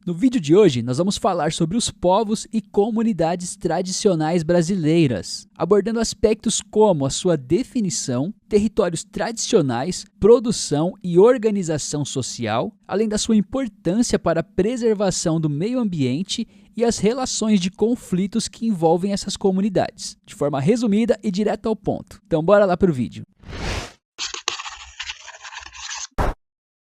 No vídeo de hoje, nós vamos falar sobre os povos e comunidades tradicionais brasileiras, abordando aspectos como a sua definição, territórios tradicionais, produção e organização social, além da sua importância para a preservação do meio ambiente e as relações de conflitos que envolvem essas comunidades, de forma resumida e direta ao ponto. Então bora lá para o vídeo.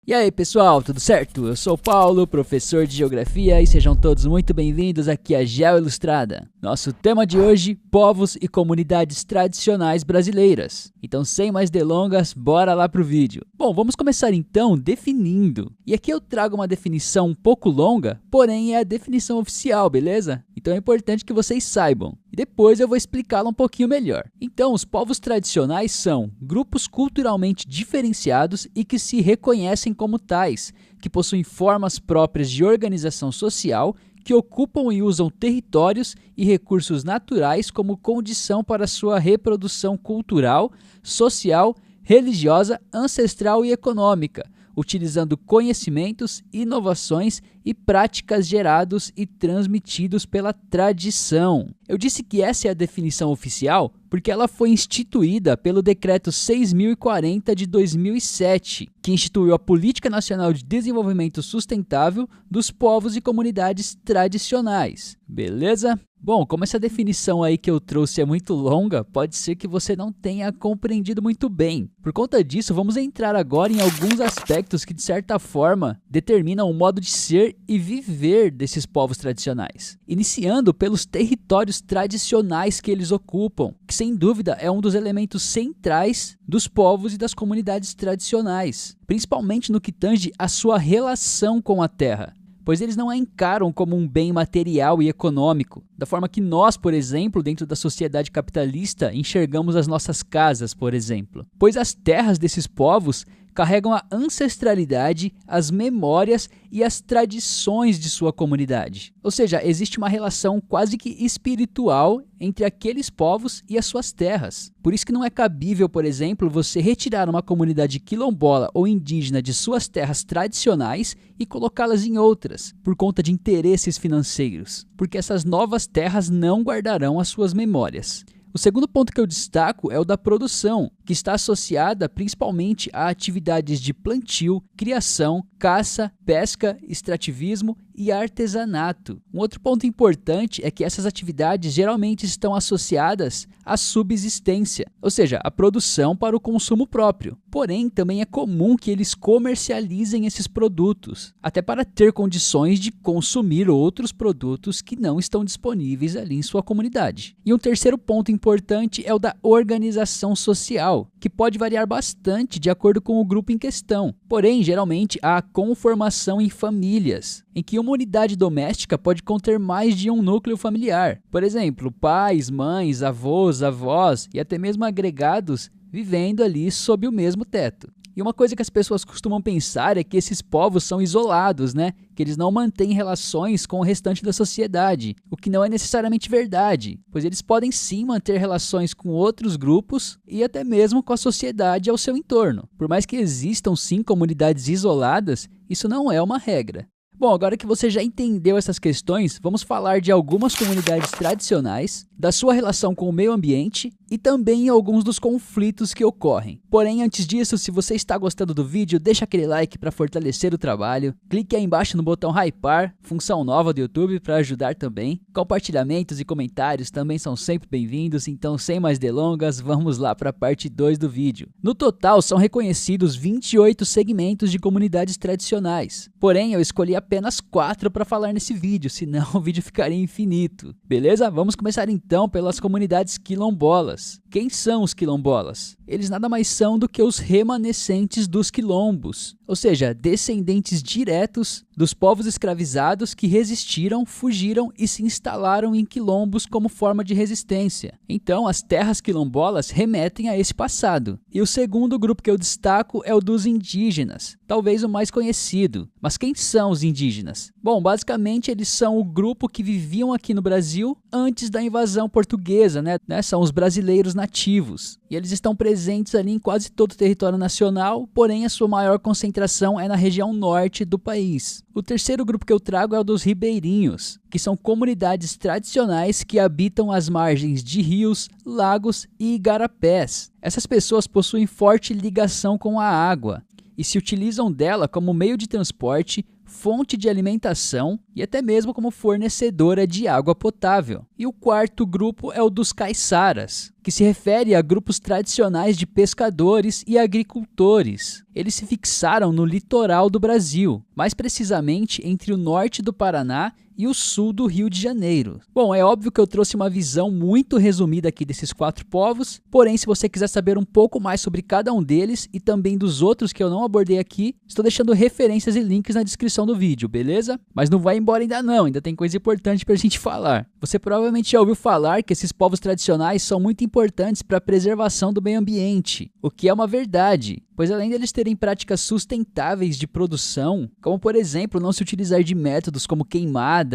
E aí pessoal, tudo certo? Eu sou o Paulo, professor de Geografia, e sejam todos muito bem-vindos aqui à Geo Ilustrada. Nosso tema de hoje, povos e comunidades tradicionais brasileiras. Então sem mais delongas, bora lá pro vídeo. Bom, vamos começar então definindo. E aqui eu trago uma definição um pouco longa, porém é a definição oficial, beleza? Então é importante que vocês saibam. E depois eu vou explicá-la um pouquinho melhor. Então, os povos tradicionais são grupos culturalmente diferenciados e que se reconhecem como tais, que possuem formas próprias de organização social, que ocupam e usam territórios e recursos naturais como condição para sua reprodução cultural, social, religiosa, ancestral e econômica, utilizando conhecimentos, inovações e práticas gerados e transmitidos pela tradição. Eu disse que essa é a definição oficial porque ela foi instituída pelo Decreto 6.040 de 2007, que instituiu a Política Nacional de Desenvolvimento Sustentável dos Povos e Comunidades Tradicionais. Beleza? Bom, como essa definição aí que eu trouxe é muito longa, pode ser que você não tenha compreendido muito bem. Por conta disso, vamos entrar agora em alguns aspectos que, de certa forma, determinam o modo de ser e viver desses povos tradicionais. Iniciando pelos territórios tradicionais que eles ocupam, que sem dúvida é um dos elementos centrais dos povos e das comunidades tradicionais, principalmente no que tange a sua relação com a terra, pois eles não a encaram como um bem material e econômico, da forma que nós, por exemplo, dentro da sociedade capitalista, enxergamos as nossas casas, por exemplo. Pois as terras desses povos carregam a ancestralidade, as memórias e as tradições de sua comunidade. Ou seja, existe uma relação quase que espiritual entre aqueles povos e as suas terras. Por isso que não é cabível, por exemplo, você retirar uma comunidade quilombola ou indígena de suas terras tradicionais e colocá-las em outras, por conta de interesses financeiros, porque essas novas terras não guardarão as suas memórias. O segundo ponto que eu destaco é o da produção, que está associada principalmente a atividades de plantio, criação, caça, pesca, extrativismo e artesanato. Um outro ponto importante é que essas atividades geralmente estão associadas à subsistência, ou seja, à produção para o consumo próprio. Porém, também é comum que eles comercializem esses produtos, até para ter condições de consumir outros produtos que não estão disponíveis ali em sua comunidade. E um terceiro ponto importante é o da organização social, que pode variar bastante de acordo com o grupo em questão. Porém, geralmente há conformação em famílias, em que uma unidade doméstica pode conter mais de um núcleo familiar. Por exemplo, pais, mães, avós, avós e até mesmo agregados vivendo ali sob o mesmo teto. E uma coisa que as pessoas costumam pensar é que esses povos são isolados, né? Que eles não mantêm relações com o restante da sociedade, o que não é necessariamente verdade, pois eles podem sim manter relações com outros grupos e até mesmo com a sociedade ao seu entorno. Por mais que existam sim comunidades isoladas, isso não é uma regra. Bom, agora que você já entendeu essas questões, vamos falar de algumas comunidades tradicionais, da sua relação com o meio ambiente e também alguns dos conflitos que ocorrem. Porém, antes disso, se você está gostando do vídeo, deixa aquele like para fortalecer o trabalho, clique aí embaixo no botão hypar, função nova do YouTube para ajudar também. Compartilhamentos e comentários também são sempre bem-vindos, então sem mais delongas, vamos lá para a parte 2 do vídeo. No total, são reconhecidos 28 segmentos de comunidades tradicionais, porém eu escolhi apenas 4 para falar nesse vídeo, senão o vídeo ficaria infinito. Beleza? Vamos começar então pelas comunidades quilombolas. Quem são os quilombolas? Eles nada mais são do que os remanescentes dos quilombos, ou seja, descendentes diretos dos povos escravizados que resistiram, fugiram e se instalaram em quilombos como forma de resistência. Então, as terras quilombolas remetem a esse passado. E o segundo grupo que eu destaco é o dos indígenas, talvez o mais conhecido. Mas quem são os indígenas? Bom, basicamente eles são o grupo que viviam aqui no Brasil antes da invasão portuguesa, né? São os brasileiros nativos. E eles estão presentes ali em quase todo o território nacional, porém a sua maior concentração concentração é na região norte do país. O terceiro grupo que eu trago é o dos ribeirinhos, que são comunidades tradicionais que habitam as margens de rios, lagos e igarapés. Essas pessoas possuem forte ligação com a água e se utilizam dela como meio de transporte, fonte de alimentação e até mesmo como fornecedora de água potável. E o quarto grupo é o dos caiçaras, que se refere a grupos tradicionais de pescadores e agricultores. Eles se fixaram no litoral do Brasil, mais precisamente entre o norte do Paraná e o sul do Rio de Janeiro. Bom, é óbvio que eu trouxe uma visão muito resumida aqui desses 4 povos, porém, se você quiser saber um pouco mais sobre cada um deles e também dos outros que eu não abordei aqui, estou deixando referências e links na descrição do vídeo, beleza? Mas não vai embora ainda não, ainda tem coisa importante pra gente falar. Você provavelmente já ouviu falar que esses povos tradicionais são muito importantes para a preservação do meio ambiente, o que é uma verdade, pois além deles terem práticas sustentáveis de produção, como por exemplo não se utilizar de métodos como queimadas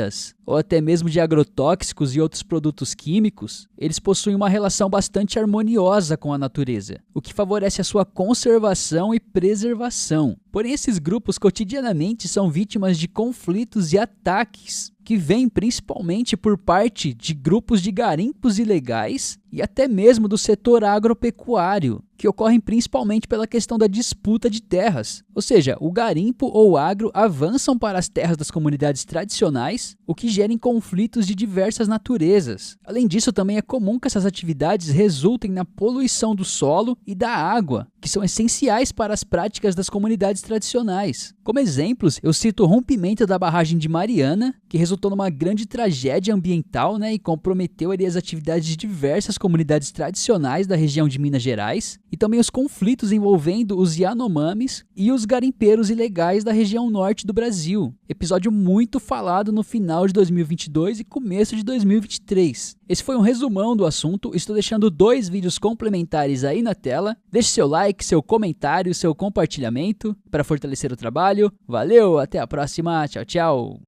ou até mesmo de agrotóxicos e outros produtos químicos, eles possuem uma relação bastante harmoniosa com a natureza, o que favorece a sua conservação e preservação. Porém, esses grupos cotidianamente são vítimas de conflitos e ataques que vêm principalmente por parte de grupos de garimpos ilegais e até mesmo do setor agropecuário, que ocorrem principalmente pela questão da disputa de terras. Ou seja, o garimpo ou o agro avançam para as terras das comunidades tradicionais, o que gera conflitos de diversas naturezas. Além disso, também é comum que essas atividades resultem na poluição do solo e da água, que são essenciais para as práticas das comunidades tradicionais. Como exemplos, eu cito o rompimento da barragem de Mariana, que resultou numa grande tragédia ambiental, e comprometeu ali as atividades de diversas comunidades tradicionais da região de Minas Gerais, e também os conflitos envolvendo os Yanomamis e os garimpeiros ilegais da região norte do Brasil. Episódio muito falado no final de 2022 e começo de 2023. Esse foi um resumão do assunto, estou deixando 2 vídeos complementares aí na tela. Deixe seu like, seu comentário, seu compartilhamento para fortalecer o trabalho. Valeu, até a próxima, tchau, tchau!